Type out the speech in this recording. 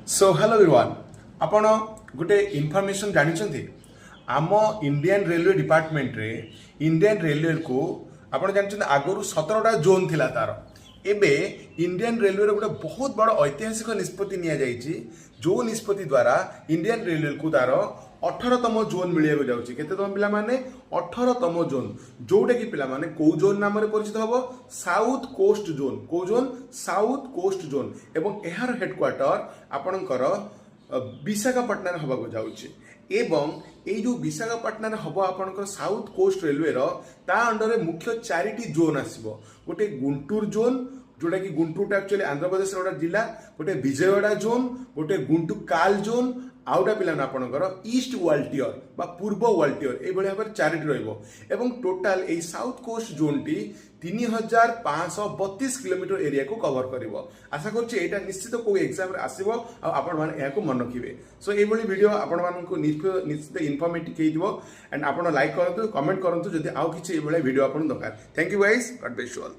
So hello everyone आपण गोटे information जानी आम इंडियन रेलवे डिपार्टमेंट रे इंडियन रेलवे को आपण जानते आगुरी 17टा जोन थिला तार एबे इंडियन रेलवे रे गोटे बहुत बड़ ऐतिहासिक निष्पत्ति निया जायछि जो निष्पत्ति द्वारा इंडियन रेलवे को तार 18तम जोन मिलिया जाउछि केतेतम पिला माने 18तम जोन जोटा कि पिला माने को जोन नाम रे परिचित हबो साउथ कोस्ट जोन को जोन साउथ कोस्ट जोन एवं एहार हेडक्वार्टर आपणकर विशाखापट्टनम हबाको जाउछि एवं ये जो विशाखापट्टनम हम आपंकर साउथ कोस्ट रेलवे ता अंडर मुख्य 4टी जोन आसो गोटे गुंटूर जोन जोटा कि गुंटूर एक्चुअली आंध्र प्रदेश गोटे जिला गोटे विजयवाड़ा जोन गोटे गुंटूकाल जोन आउटा पिला आपंकर ईस्ट वाल्टियर बा पूर्व वाल्टियर ये भाव में 4टी रही टोटाल यही साउथ कोस्ट जोन टी 3532 किलोमीटर एरिया को कवर कर आशा करुँचा निश्चित को एग्जाम आसो आपण मैंने मन रखिए सो ये वीडियो आपण मानक निश्चित इनफॉर्मेटिव एंड आप लाइक करूँ कमेंट करूँ जब आउ कि वीडियो आप दरकार thank you guys God bless you all.